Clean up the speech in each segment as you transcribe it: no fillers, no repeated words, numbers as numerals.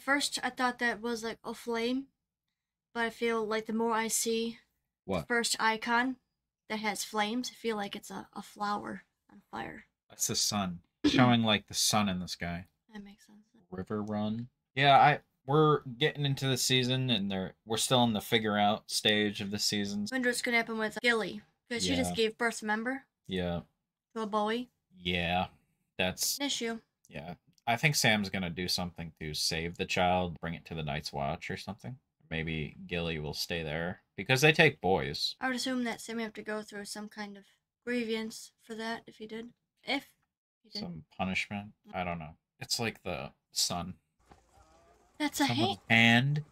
first I thought that was like a flame, but I feel like the more I see the What? first icon that has flames, I feel like it's a flower on fire. That's the sun. Showing like the sun in the sky. That makes sense. River Run. Yeah, we're getting into the season and we're still in the figure out stage of the seasons. I wonder what's gonna happen with Gilly, because she just Yeah. gave birth, remember? Yeah. To a boy. Yeah. That's An issue. yeah. I think Sam's gonna do something to save the child, bring it to the Night's Watch or something. Maybe Gilly will stay there because they take woys. I would assume that Sam would have to go through some kind of grievance for that if he did. If he did. Some punishment. I don't know. It's like the sun. That's a Someone's hand. hand.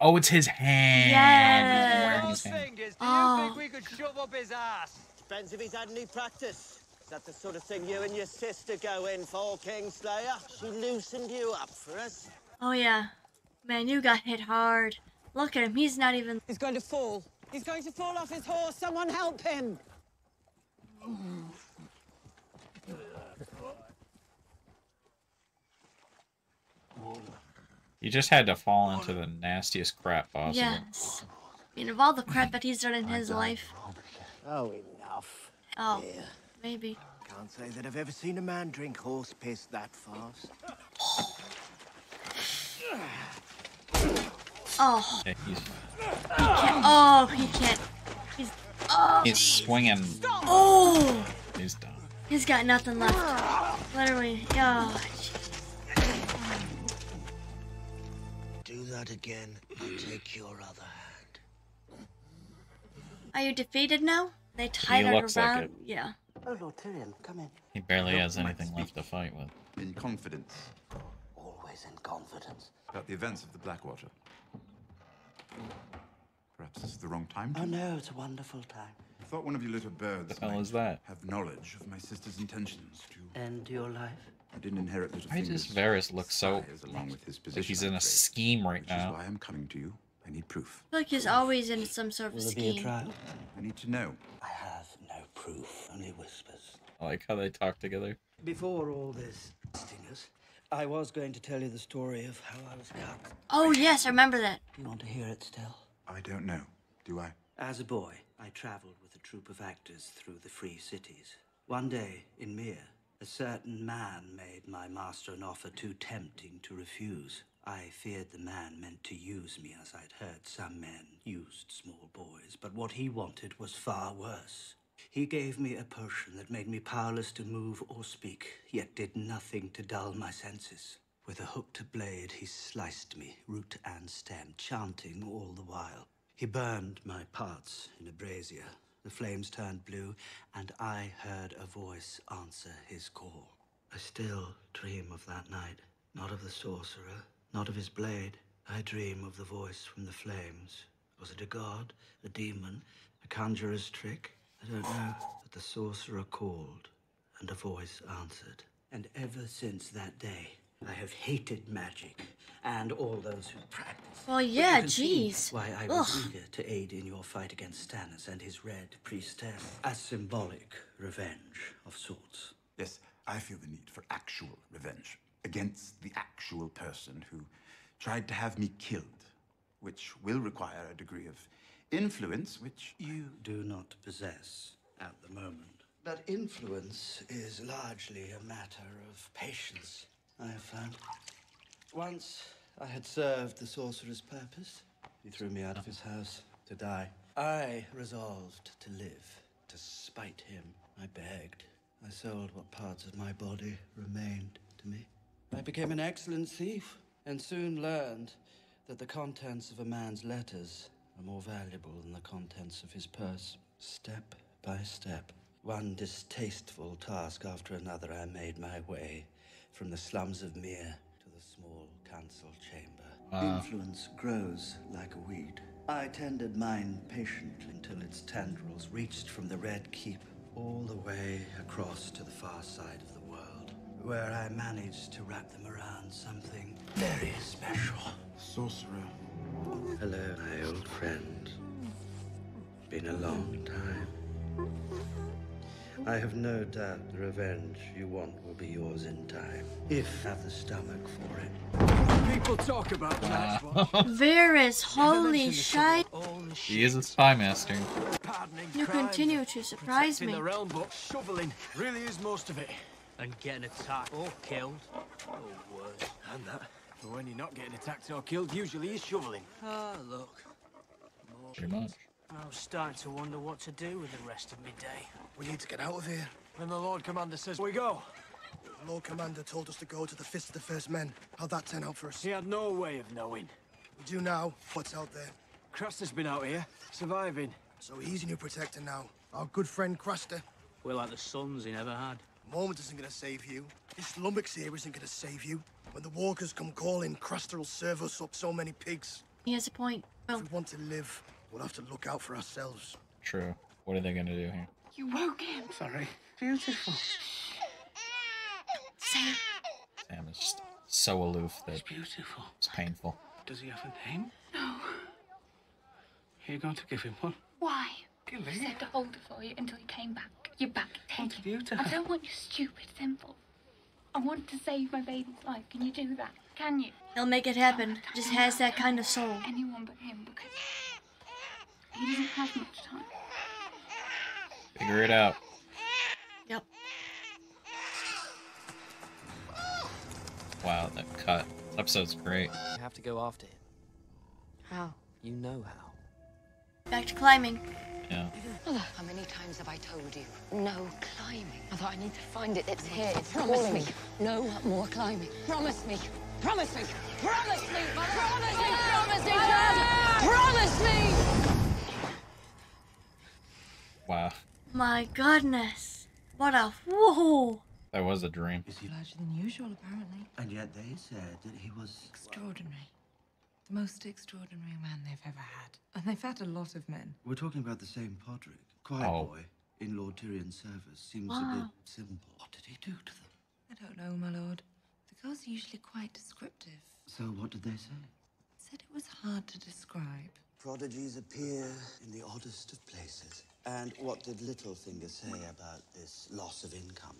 Oh, it's his hand. Yes. He's wearing his hand. Do you Oh. think we could shove up his ass? Depends if he's had any practice. Is that the sort of thing you and your sister go in for, Kingslayer? She loosened you up for us. Oh yeah. Man, you got hit hard. Look at him, he's not even... He's going to fall. He's going to fall off his horse. Someone help him. He just had to fall into the nastiest crap possible. Yes. I mean, of all the crap that he's done in his life. Oh, enough. Oh, Yeah. maybe. Can't say that I've ever seen a man drink horse piss that fast. Oh, Yeah, he can't. Oh, he can't. He's... Oh. he's swinging. Oh! He's done. He's got nothing left. Literally. Oh, Do that again, and take your other hand. are you defeated now? They tied He it looks like around. it. Yeah. Oh, Lord Tyrion, come in. He barely has anything left to fight with. In confidence Always in confidence. about the events of the Blackwater. Perhaps this is the wrong time. Oh, no, it's a wonderful time. I thought one of you little birds The hell might is that? have knowledge of my sister's intentions to. End your life? I didn't inherit Why Littlefinger's does Varys look so spies along with his like position, he's in I'm a afraid. scheme right Which is now? why I'm coming to you. I need proof. I feel like he's always in some sort of Will there be a scheme. trial? I need to know. I have no proof, only whispers. I like how they talk together. Before all this nastiness, I was going to tell you the story of how I was cut. Oh, yes, I remember that. Do you want to hear it still? I don't know. Do I? As a boy, I traveled with a troupe of actors through the free cities. One day, in Mir, a certain man made my master an offer too tempting to refuse. I feared the man meant to use me, as I'd heard some men used small boys, but what he wanted was far worse. He gave me a potion that made me powerless to move or speak, yet did nothing to dull my senses. With a hooked blade, he sliced me, root and stem, chanting all the while. He burned my parts in a brazier. The flames turned blue, and I heard a voice answer his call. I still dream of that night, not of the sorcerer, not of his blade. I dream of the voice from the flames. Was it a god, a demon, a conjurer's trick? I don't know, but the sorcerer called, and a voice answered. And ever since that day, I have hated magic and all those who practice. Well, But yeah, you can see jeez. why I was Ugh. eager to aid in your fight against Stannis and his Red Priestess. A symbolic revenge of sorts. Yes, I feel the need for actual revenge against the actual person who tried to have me killed, which will require a degree of influence which You do not possess at the moment. But influence is largely a matter of patience, I have found. Once I had served the sorcerer's purpose. He threw me out of his house to die. I resolved to live, to spite him. I begged. I sold what parts of my body remained to me. I became an excellent thief, and soon learned that the contents of a man's letters are more valuable than the contents of his purse. Step by step, one distasteful task after another, I made my way from the slums of Mir to the small council chamber. Influence grows like a weed. I tended mine patiently until its tendrils reached from the Red Keep all the way across to the far side of the world, where I managed to wrap them around something very special. sorcerer. Hello, my old friend. Been a long time. I have no doubt the revenge you want will be yours in time, if you have the stomach for it. People talk about the Night's Watch. Varys, holy shite. He is a spy master. Pardoning You crime, continue to surprise protecting me. the realm, but shoveling really is most of it. And getting attacked or killed. Oh, worse. And that. But when you're not getting attacked or killed, usually you're shoveling. Ah, look. Pretty much. I was starting to wonder what to do with the rest of my day. We need to get out of here. When the Lord Commander says we go, The Lord Commander told us to go to the Fist of the First Men. How'd that turn out for us? he had no way of knowing. We do now. What's out there? Craster's been out here, surviving. So he's your new protector now. Our good friend Craster. We're like the sons he never had. Moment isn't gonna save you. This lummox here isn't gonna save you. When the walkers come calling, Craster will serve us up so many pigs. He has a point. If Oh, we want to live, we'll have to look out for ourselves. True. What are they gonna do here? You woke him. Sorry. Beautiful. Sam. Sam is just so aloof that Beautiful. it's painful. Does he have a name? No. You're going to give him one? Why? Gilly. I said to hold it for you until he came back. You're back. What Take did you it. do? I don't want your stupid simple. I want to save my baby's life. Can you do that? Can you? He'll make it happen. Just has that kind of soul. Anyone but him, because he doesn't have much time. Figure it out. Yep. Wow, that cut. This episode's great. You have to go after him. How? You know how. Back to climbing. Yeah. How many times have I told you? No climbing. I thought I need to find it. It's here. It's calling me. No more climbing. Promise me. Promise me. Promise me. Promise me. Promise me. Promise me. Wow. My goodness. What a whoa. That was a dream. Is he? Larger than usual, apparently. And yet they said that he was Extraordinary. The most extraordinary man they've ever had. And they've had a lot of men. We're talking about the same Podrick. Quiet Oh. boy in Lord Tyrion's service. Seems a Wow. bit simple. What did he do to them? I don't know, my lord. The girls are usually quite descriptive. So what did they say? Said it was hard to describe. Prodigies appear in the oddest of places. And what did Littlefinger say about this loss of income?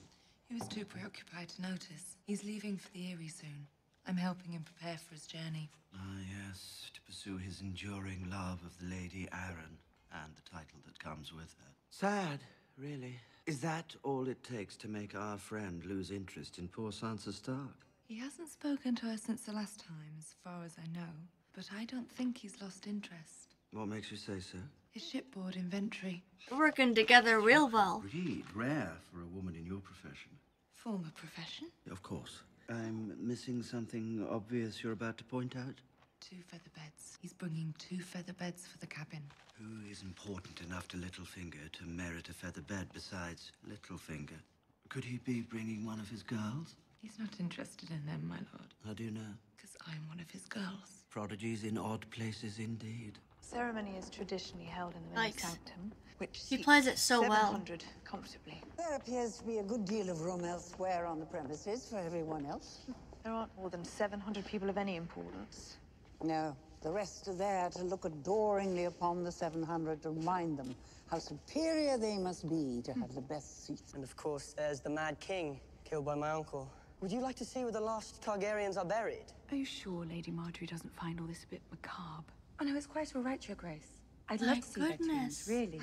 He was too preoccupied to notice. He's leaving for the Eyrie soon. I'm helping him prepare for his journey. Ah, yes, to pursue his enduring love of the Lady Arryn and the title that comes with her. Sad, really. Is that all it takes to make our friend lose interest in poor Sansa Stark? He hasn't spoken to her since the last time, as far as I know. But I don't think he's lost interest. What makes you say so? His shipboard inventory. Working together real well. Indeed, rare for a woman in your profession. Former profession. Of course. I'm missing something obvious you're about to point out? 2 feather beds. He's bringing 2 feather beds for the cabin. Who is important enough to Littlefinger to merit a feather bed besides Littlefinger? Could he be bringing one of his girls? He's not interested in them, my lord. How do you know? Because I'm one of his girls. Prodigies in odd places indeed. Ceremony is traditionally held in the main Yikes. sanctum, which He seats plays it so well. 700 comfortably. There appears to be a good deal of room elsewhere on the premises for everyone else. There aren't more than 700 people of any importance. No, the rest are there to look adoringly upon the 700 to remind them how superior they must be to have the best seats. And of course, there's the Mad King, killed by my uncle. Would you like to see where the last Targaryens are buried? Are you sure Lady Margaery doesn't find all this a bit macabre? Oh no, it's quite all right, Your Grace. I'd My love to see their goodness. tombs, really.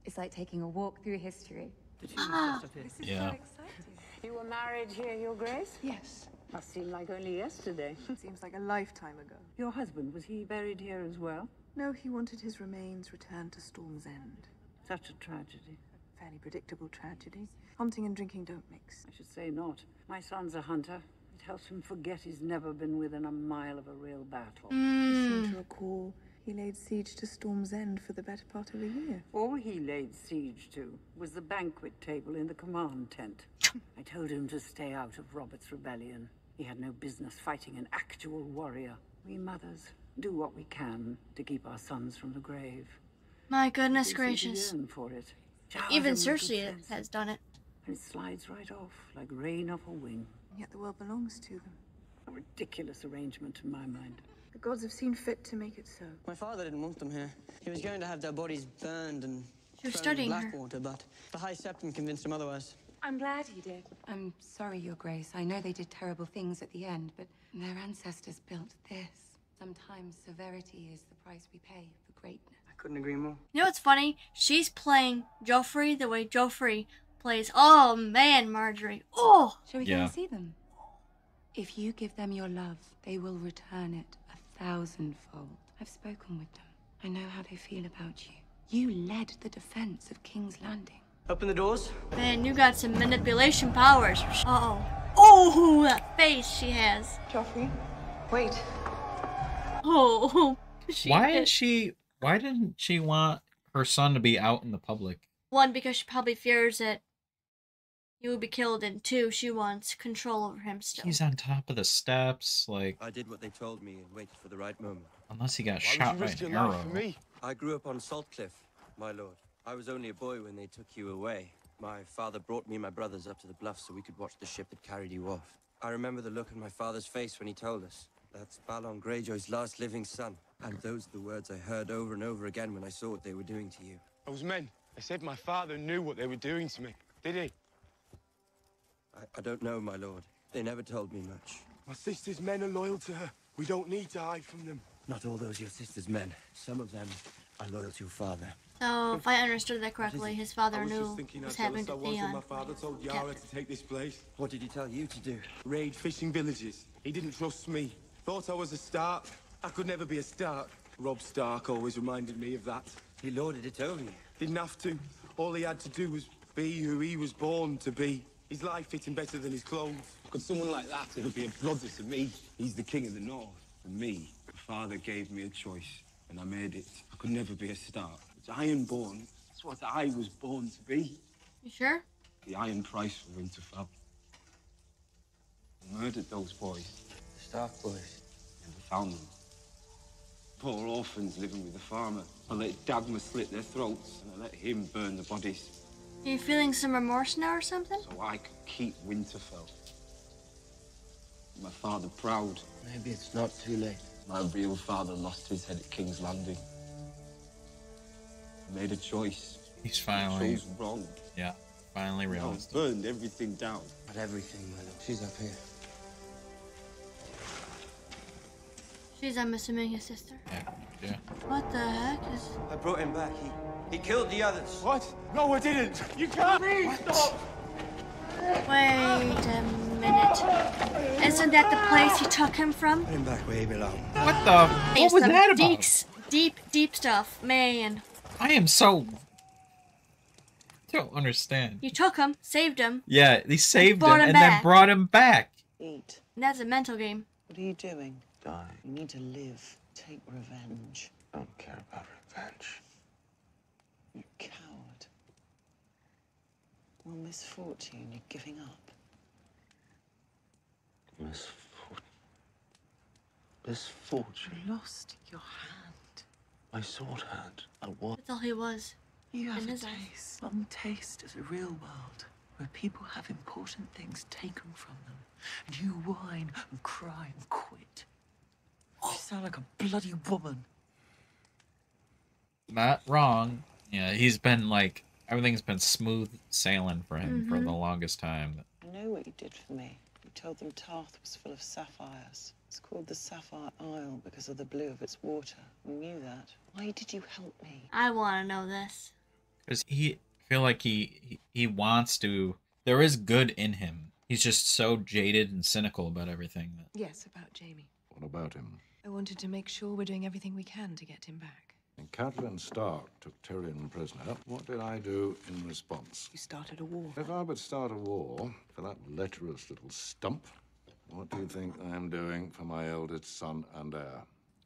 It's like taking a walk through history. The tomb Ah. is just up here. This is Yeah. so exciting. You were married here, Your Grace? Yes. Must seem like only yesterday. Seems like a lifetime ago. Your husband, was he buried here as well? No, he wanted his remains returned to Storm's End. Such a tragedy. Fairly predictable tragedy. Hunting and drinking don't mix. I should say not. My son's a hunter. It helps him forget he's never been within a mile of a real battle. I seem to recall he laid siege to Storm's End for the better part of a year. All he laid siege to was the banquet table in the command tent. I told him to stay out of Robert's rebellion. He had no business fighting an actual warrior. We mothers do what we can to keep our sons from the grave. My goodness They seem to gracious. yearn for it. Shower Even them with good Cersei sense, has done it. and it slides right off like rain off a wing. And yet the world belongs to them. A ridiculous arrangement in my mind. The gods have seen fit to make it so. My father didn't want them here. He was going to have their bodies burned and She was thrown in studying her. Blackwater, but the High Septon convinced him otherwise. I'm glad he did. I'm sorry, Your Grace. I know they did terrible things at the end, but their ancestors built this. Sometimes severity is the price we pay for greatness. I couldn't agree more. You know what's funny? She's playing Joffrey the way Joffrey plays. Oh man, Margaery. Oh! Shall we go and see them? If you give them your love, they will return it 1,000-fold. I've spoken with them. I know how they feel about you. You led the defense of King's Landing. Open the doors. Man, you got some manipulation powers. Uh-oh. Oh, that face she has. Joffrey, wait. Oh. Why didn't she want her son to be out in the public? One, because she probably fears that he will be killed, and two, she wants control over him still. He's on top of the steps, like... I did what they told me and waited for the right moment. Unless he got shot by an arrow. I grew up on Saltcliffe, my lord. I was only a boy when they took you away. My father brought me and my brothers up to the bluff so we could watch the ship that carried you off. I remember the look on my father's face when he told us. That's Balon Greyjoy's last living son. And those are the words I heard over and over again when I saw what they were doing to you. Those men, they said my father knew what they were doing to me. Did he? I don't know, my lord. They never told me much. My sister's men are loyal to her. We don't need to hide from them. Not all those your sister's men. Some of them are loyal to your father. So, if I understood that correctly, his father knew what Thinking was how happening jealous to I was when Theon. my father told Yara to take this place. What did he tell you to do? Raid fishing villages. He didn't trust me. Thought I was a Stark. I could never be a Stark. Robb Stark always reminded me of that. He lorded it over you. Didn't have to. All he had to do was be who he was born to be. His life fitting better than his clothes. Could someone like that ever be a brother to me? He's the king of the north. For me, my father gave me a choice, and I made it. I could never be a Stark. It's Ironborn. That's what I was born to be. You sure? The Iron Price for Winterfell. I murdered those boys. The Stark boys. Never found them. Poor orphans living with the farmer. I let Dagmar slit their throats, and I let him burn the bodies. Are you feeling some remorse now or something? So I could keep Winterfell. My father proud. Maybe it's not too late. My real father lost his head at King's Landing. He made a choice. He's finally... Chose wrong. Yeah, finally realized. Burned everything down. Not everything, my lord. She's up here. She's, I'm assuming, his sister. Yeah. What the heck is... I brought him back. He killed the others. What? No, I didn't. You can't. Stop. Wait a minute. Isn't that the place he took him from? Put him back where he belongs. What the... What was that about? Deep stuff. Man. I am so... don't understand. You took him, saved him. Yeah, they saved him and then brought him back. Eat. And that's a mental game. What are you doing? Die. You need to live. Take revenge. I don't care about revenge. You coward. Well, misfortune, you're giving up. Misfortune. You lost your hand. My sword hand. I won. That's all he was. You have in a his eyes. taste. One taste of the real world, where people have important things taken from them, and you whine and cry and quit. You sound like a bloody woman. Not wrong. Yeah, he's been like... everything's been smooth sailing for him for the longest time. I know what you did for me. You told them Tarth was full of sapphires. It's called the Sapphire Isle because of the blue of its water. You knew that. Why did you help me? I want to know this. Because I feel like he wants to... there is good in him. He's just so jaded and cynical about everything. Yes, about Jaime. What about him? I wanted to make sure we're doing everything we can to get him back. When Catelyn Stark took Tyrion prisoner, what did I do in response? You started a war. If I would start a war for that lecherous little stump, what do you think I am doing for my eldest son and heir?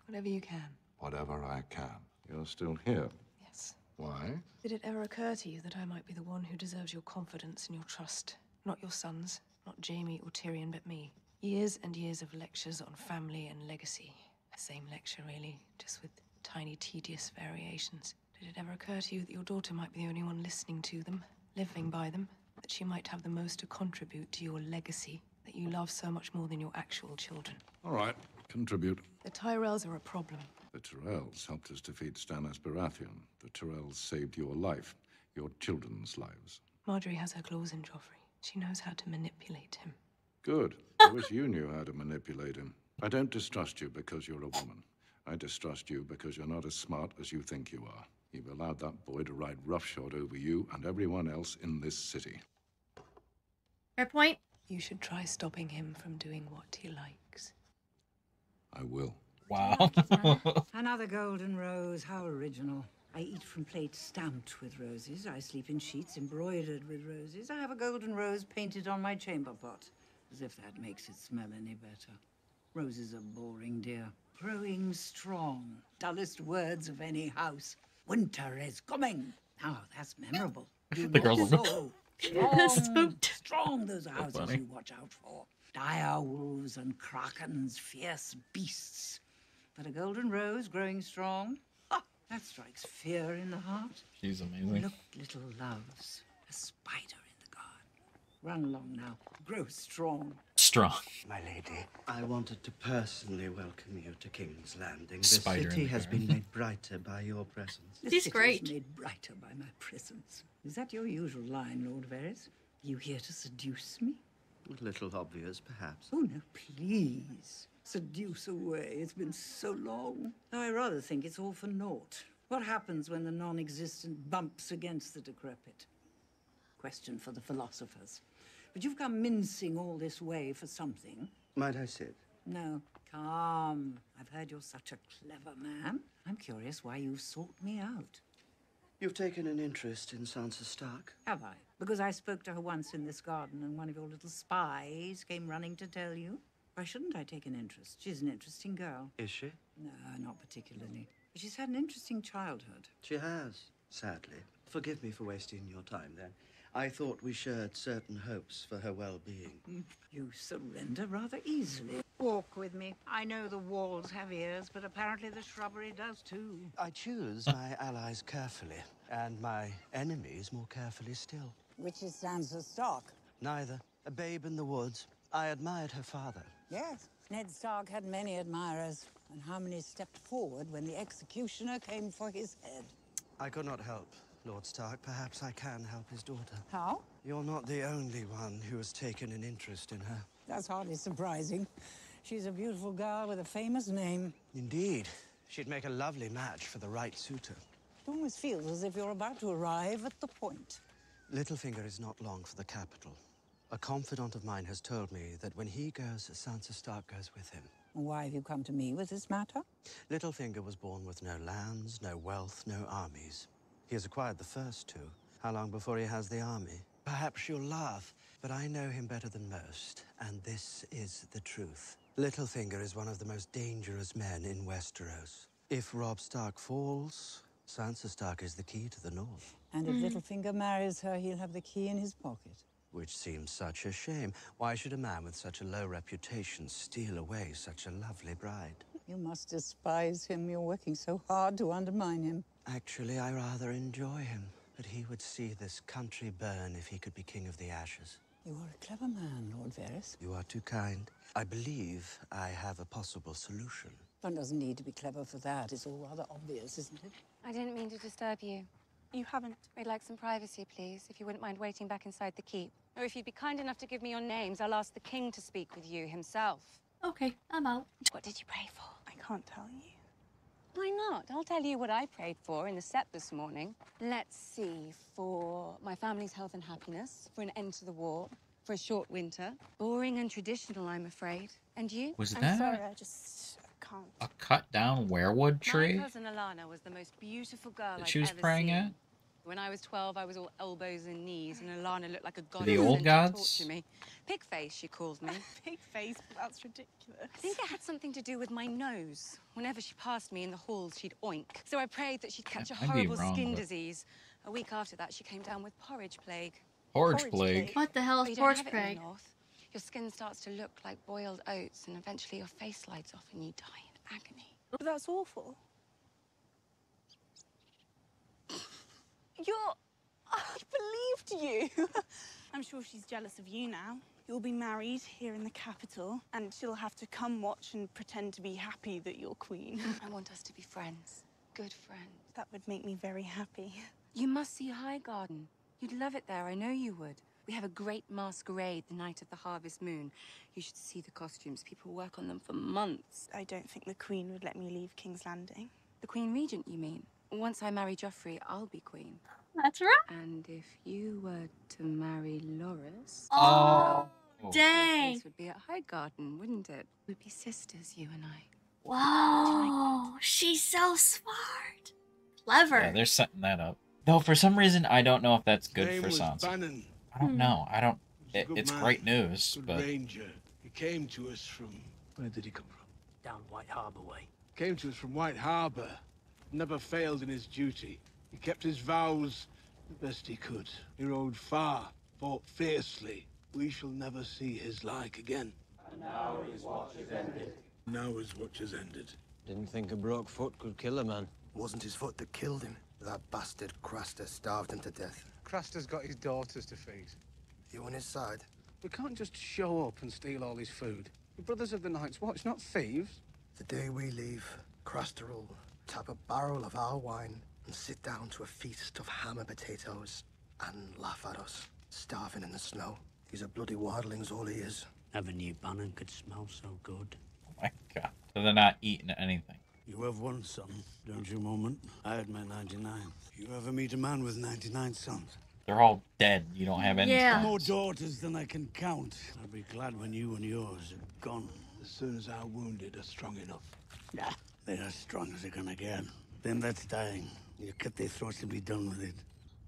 Whatever you can. Whatever I can. You're still here. Yes. Why? Did it ever occur to you that I might be the one who deserves your confidence and your trust? Not your sons, not Jaime or Tyrion, but me. Years and years of lectures on family and legacy. The same lecture, really, just with tiny, tedious variations. Did it ever occur to you that your daughter might be the only one listening to them, living by them? That she might have the most to contribute to your legacy? That you love so much more than your actual children? All right, contribute. The Tyrells are a problem. The Tyrells helped us defeat Stannis Baratheon. The Tyrells saved your life, your children's lives. Margaery has her claws in Joffrey. She knows how to manipulate him. Good. I wish you knew how to manipulate him. I don't distrust you because you're a woman. I distrust you because you're not as smart as you think you are. You've allowed that boy to ride roughshod over you and everyone else in this city. Fair point. You should try stopping him from doing what he likes. I will. Wow. Another golden rose, how original. I eat from plates stamped with roses. I sleep in sheets embroidered with roses. I have a golden rose painted on my chamber pot. As if that makes it smell any better. Roses are boring, dear. Growing strong. Dullest words of any house. Winter is coming. Now, that's memorable. The girls are Strong, those are So houses funny. you watch out for. Dire wolves and krakens, fierce beasts. But a golden rose growing strong, that strikes fear in the heart. She's amazing. Look, little loves, a spider in the garden. Run along now, grow strong. Strong. My lady, I wanted to personally welcome you to King's Landing. The Spider in city the has garden. been made brighter by your presence. The He's city great. is made brighter by my presence. Is that your usual line, Lord Varys? You here to seduce me? A little obvious, perhaps. Oh, no, please. Seduce away. It's been so long. Though I rather think it's all for naught. What happens when the non-existent bumps against the decrepit? Question for the philosophers. But you've come mincing all this way for something. Might I sit? No. Calm. I've heard you're such a clever man. I'm curious why you've sought me out. You've taken an interest in Sansa Stark? Have I? Because I spoke to her once in this garden and one of your little spies came running to tell you? Why shouldn't I take an interest? She's an interesting girl. Is she? No, not particularly. But she's had an interesting childhood. She has, sadly. Forgive me for wasting your time, then. I thought we shared certain hopes for her well-being. You surrender rather easily. Walk with me. I know the walls have ears, but apparently the shrubbery does too. I choose my allies carefully, and my enemies more carefully still. Which is Sansa Stark? Neither. A babe in the woods. I admired her father. Yes. Ned Stark had many admirers. And how many stepped forward when the executioner came for his head? I could not help Lord Stark. Perhaps I can help his daughter. How? You're not the only one who has taken an interest in her. That's hardly surprising. She's a beautiful girl with a famous name. Indeed. She'd make a lovely match for the right suitor. It almost feels as if you're about to arrive at the point. Littlefinger is not long for the capital. A confidant of mine has told me that when he goes, Sansa Stark goes with him. Why have you come to me with this matter? Littlefinger was born with no lands, no wealth, no armies. He has acquired the first two. How long before he has the army? Perhaps you'll laugh, but I know him better than most, and this is the truth. Littlefinger is one of the most dangerous men in Westeros. If Robb Stark falls, Sansa Stark is the key to the north. And if Littlefinger marries her, he'll have the key in his pocket. Which seems such a shame. Why should a man with such a low reputation steal away such a lovely bride? You must despise him. You're working so hard to undermine him. Actually, I rather enjoy him. But he would see this country burn if he could be king of the ashes. You are a clever man, Lord Varys. You are too kind. I believe I have a possible solution. One doesn't need to be clever for that. It's all rather obvious, isn't it? I didn't mean to disturb you. You haven't. We'd like some privacy, please, if you wouldn't mind waiting back inside the keep. Or if you'd be kind enough to give me your names, I'll ask the king to speak with you himself. Okay, I'm out. What did you pray for? I can't tell you. Why not? I'll tell you what I prayed for in the set this morning. Let's see, for my family's health and happiness, for an end to the war, for a short winter. Boring and traditional, I'm afraid. And you? Was I'm that sorry, I just can't. a cut down werewood tree My cousin Olenna was the most beautiful girl that I've she was ever praying seen. at? When I was 12, I was all elbows and knees, and Olenna looked like a goddess. The old and gods? torture me. Pigface, she called me. Big face, but that's ridiculous. I think it had something to do with my nose. Whenever she passed me in the halls, she'd oink. So I prayed that she'd catch a I'd be horrible wrong, skin but- disease. A week after that, she came down with porridge plague. Porridge plague? What the hell But is you don't porridge have it in plague? the north. Your skin starts to look like boiled oats, and eventually your face lights off and you die in agony. But that's awful. I believed you. I'm sure she's jealous of you now. You'll be married here in the capital, and she'll have to come watch and pretend to be happy that you're queen. I want us to be friends. Good friends. That would make me very happy. You must see Highgarden. You'd love it there, I know you would. We have a great masquerade the night of the harvest moon. You should see the costumes. People work on them for months. I don't think the Queen would let me leave King's Landing. The Queen Regent, you mean? Once I marry Joffrey, I'll be queen. That's right. And if you were to marry Loras... Oh, Your dang. place would be at Highgarden, wouldn't it? We'd be sisters, you and I. Wow, she's so smart. Clever. Yeah, they're setting that up. Though for some reason, I don't know if that's good Name for was Sansa. Bannon. I don't know. I don't. Good It's man, great news, good but ranger. He came to us from... Where did he come from? Down White Harbour way. Came to us from White Harbour. Never failed in his duty. He kept his vows the best he could. He rode far, fought fiercely. We shall never see his like again. And now his watch is ended. Now his watch has ended. Didn't think a broke foot could kill a man. Wasn't his foot that killed him. That bastard Craster starved him to death. Craster's got his daughters to feed. You on his side? We can't just show up and steal all his food. We're brothers of the Night's Watch, not thieves. The day we leave, Craster will tap a barrel of our wine and sit down to a feast of ham and potatoes and laugh at us, starving in the snow. He's a bloody wildling's all he is. Never knew Bannon could smell so good. oh my god. So they're not eating anything. You have one son, don't you, Moment? I had my 99. You ever meet a man with 99 sons? They're all dead. You don't have any. Yeah. More daughters than I can count. I'll be glad when you and yours are gone. As soon as our wounded are strong enough. Nah, they're as strong as they're gonna get. Them that's dying, you cut their throats and be done with it.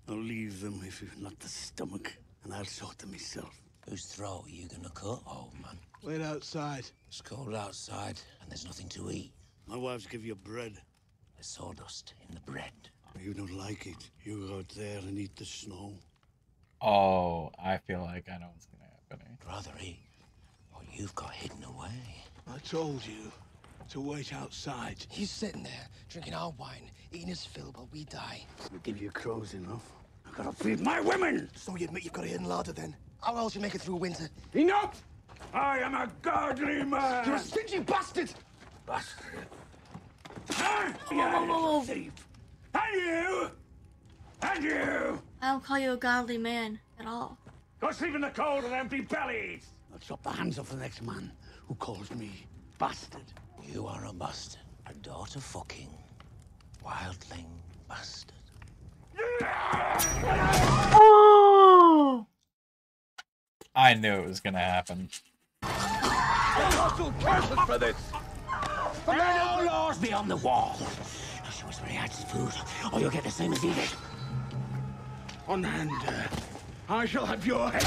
I'll leave them if you've not the stomach, and I'll sort them myself. Whose throat are you gonna cut, old man? Wait outside. It's cold outside, and there's nothing to eat. My wives give you bread. There's sawdust in the bread. You don't like it. You go out there and eat the snow. Oh, I feel like I know what's gonna happen. Rather eat what you've got hidden away. I told you to wait outside. He's sitting there, drinking our wine, eating his fill while we die. We'll give you crows enough. I've got to feed my women! So you admit you've got a hidden larder then? How else you make it through winter? Enough! I am a godly man! You're a stingy bastard! Bastard. Whoa. Thief. And you! And you! I don't call you a godly man at all. Go sleep in the cold with empty bellies! I'll chop the hands off the next man who calls me bastard. You are a bastard. A daughter fucking wildling bastard. Oh! I knew it was gonna happen. For this! There are no laws beyond the wall. Now show us where he hides his food, or you'll get the same as he did. On hand, I shall have your head.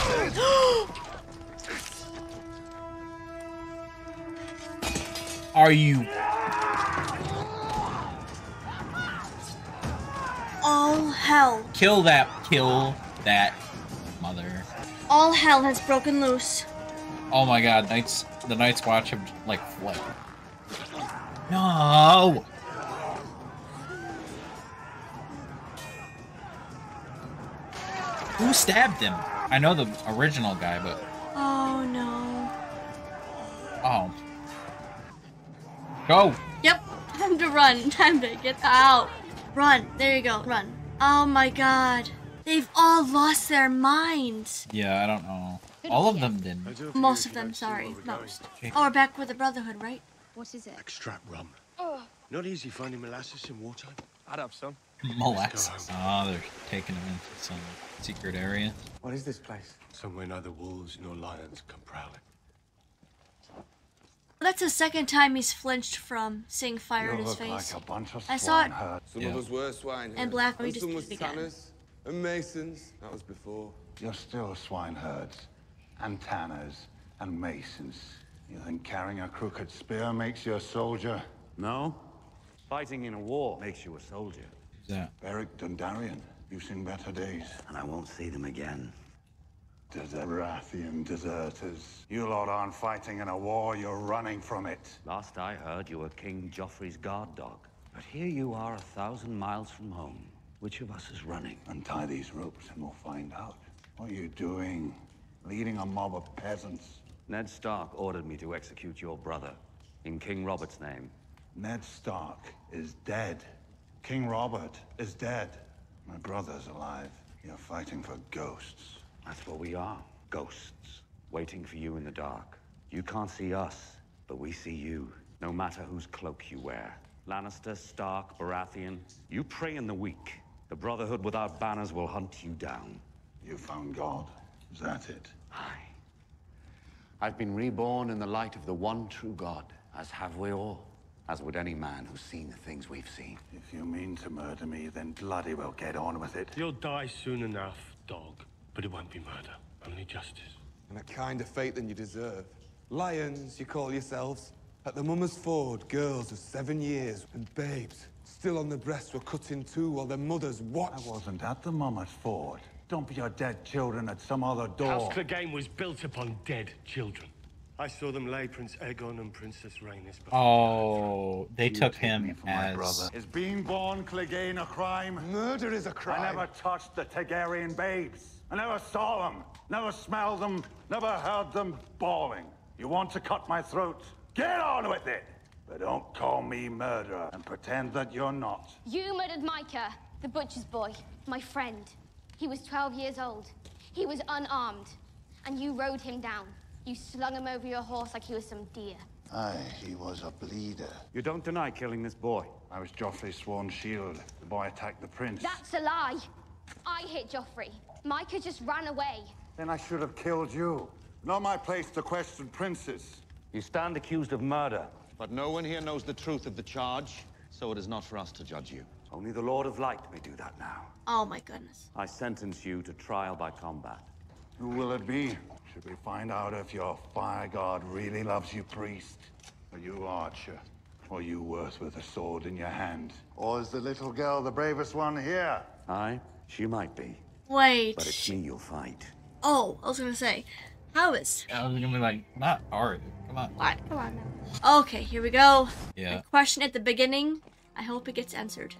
Are you? All hell. Kill that mother. All hell has broken loose. Oh my god, the Night's Watch have, like, fled. No! Who stabbed him? I know the original guy, but... Oh no. Oh. Go! Yep, time to run. Time to get out. Run. There you go. Run. Oh my god. They've all lost their minds. Yeah, I don't know. All of them didn't. Most of them, sorry. Most. Oh, we're back with the Brotherhood, right? What is it? Extract rum. Oh. Not easy finding molasses in wartime. Add up, son. Molasses. Oh, they're taking him into some secret area. What is this place? Somewhere neither wolves nor lions come prowling. That's the second time he's flinched from seeing fire in his face. Like a bunch of I saw it. Some of us were swineherds. And Black we some was just began. tanners and masons. That was before. You're still swineherds and tanners and masons. You think carrying a crooked spear makes you a soldier? No. Fighting in a war makes you a soldier. Yeah. Beric Dondarrion, you've seen better days. And I won't see them again. Baratheon deserters. You lot aren't fighting in a war, you're running from it. Last I heard, you were King Joffrey's guard dog. But here you are 1,000 miles from home. Which of us is running? Untie these ropes and we'll find out. What are you doing? Leading a mob of peasants? Ned Stark ordered me to execute your brother. In King Robert's name. Ned Stark is dead. King Robert is dead. My brother's alive. You're fighting for ghosts. That's what we are. Ghosts, waiting for you in the dark. You can't see us, but we see you, no matter whose cloak you wear. Lannister, Stark, Baratheon, you prey in the weak. The Brotherhood without banners will hunt you down. You found God. Is that it? Aye. I've been reborn in the light of the one true God, as have we all. As would any man who's seen the things we've seen. If you mean to murder me, then bloody well get on with it. You'll die soon enough, dog. But it won't be murder, only justice. And a kinder fate than you deserve. Lions, you call yourselves. At the Mummer's Ford, girls of 7 years and babes still on the breast were cut in two while their mothers watched. I wasn't at the Mummer's Ford. Dump your dead children at some other door. House Clegane was built upon dead children. I saw them lay Prince Aegon and Princess Rhaenys before. Oh, they took him My as... brother. Is being born Clegane a crime? Murder is a crime. I never touched the Targaryen babes. I never saw them, never smelled them, never heard them bawling. You want to cut my throat? Get on with it! But don't call me murderer and pretend that you're not. You murdered Micah, the butcher's boy, my friend. He was 12 years old. He was unarmed. And you rode him down. You slung him over your horse like he was some deer. Aye, he was a bleeder. You don't deny killing this boy. I was Joffrey's sworn shield. The boy attacked the prince. That's a lie. I hit Joffrey. Micah just ran away. Then I should have killed you. Not my place to question princes. You stand accused of murder. But no one here knows the truth of the charge, so it is not for us to judge you. Only the Lord of Light may do that now. Oh my goodness. I sentence you to trial by combat. Who will it be? Should we find out if your fire god really loves you, priest? Are you archer? Or you worth with a sword in your hand? Or is the little girl the bravest one here? Aye, she might be. Wait. But it's me you'll fight. Oh, I was gonna say, how is... I was gonna be like, not are you? Come on. What? Come on now. Okay, here we go. Yeah. The question at the beginning. I hope it gets answered.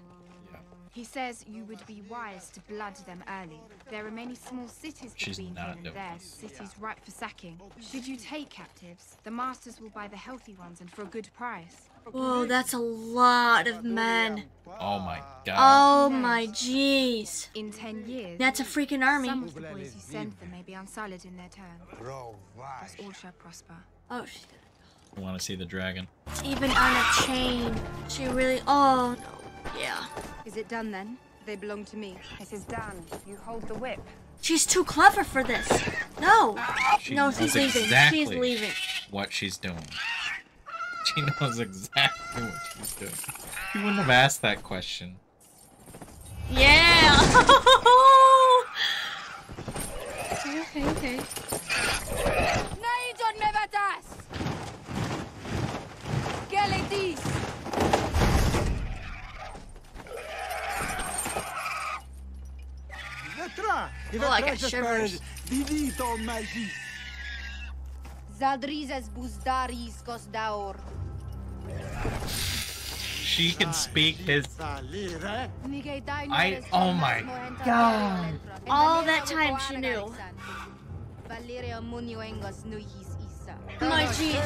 He says you would be wise to blood them early. There are many small cities between here and there, cities ripe for sacking. Should you take captives, the masters will buy the healthy ones and for a good price. Whoa, that's a lot of men. Oh my god. Oh my jeez. In 10 years, that's a freaking army. Some of the boys who send them may be unsullied in their turn. Us all shall prosper. Oh, I want to see the dragon. it's even on a chain. She really... Oh, no. Yeah. Is it done then? They belong to me. It is done. You hold the whip. She's too clever for this. No. She No, knows she's leaving. exactly She's leaving. what she's doing. She knows exactly what she's doing. She wouldn't have asked that question. Yeah. Okay. Oh, I got shivers. She can speak his... Oh my god. All that time she knew. My jeez.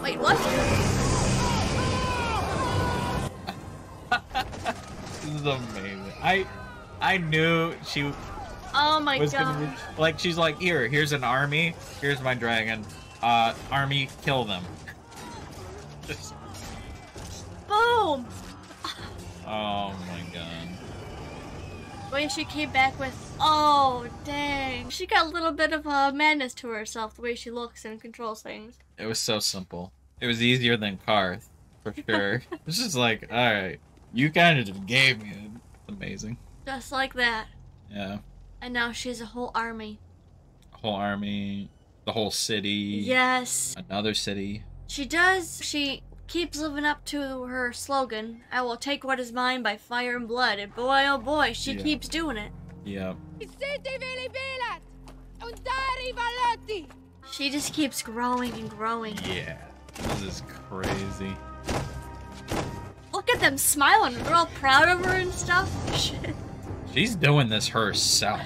Wait, what? This is amazing. I knew she Oh my was god. gonna be, like, she's like, here's an army, here's my dragon. Army, kill them. Just... Boom! Oh my god. When she came back with, oh dang, she got a little bit of a madness to herself, the way she looks and controls things. It was so simple. It was easier than Karth, for sure. It's just like, alright, you kind of just gave me it. It's amazing. Just like that. Yeah. And now she has a whole army. A whole army, the whole city. Yes. Another city. She does. She keeps living up to her slogan, I will take what is mine by fire and blood. And boy, oh boy, she keeps doing it. Yeah. She just keeps growing and growing. Yeah. This is crazy. Look at them smiling. They're all proud of her and stuff. Shit. She's doing this herself.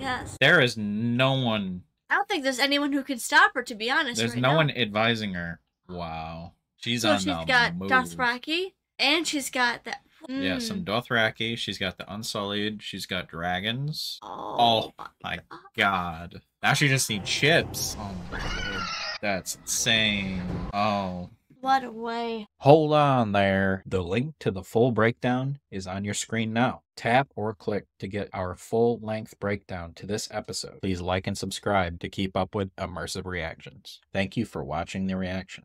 Yes. There is no one... I don't think there's anyone who can stop her, to be honest. There's right no now. one advising her. Wow. She's So on she's the got move. Dothraki, and she's got that Yeah, some Dothraki. She's got the Unsullied. She's got dragons. Oh my god. Now she just needs ships. Oh my god. That's insane. Oh. What a way. Hold on there. The link to the full breakdown is on your screen now. Tap or click to get our full-length breakdown to this episode. Please like and subscribe to keep up with immersive reactions. Thank you for watching the reaction.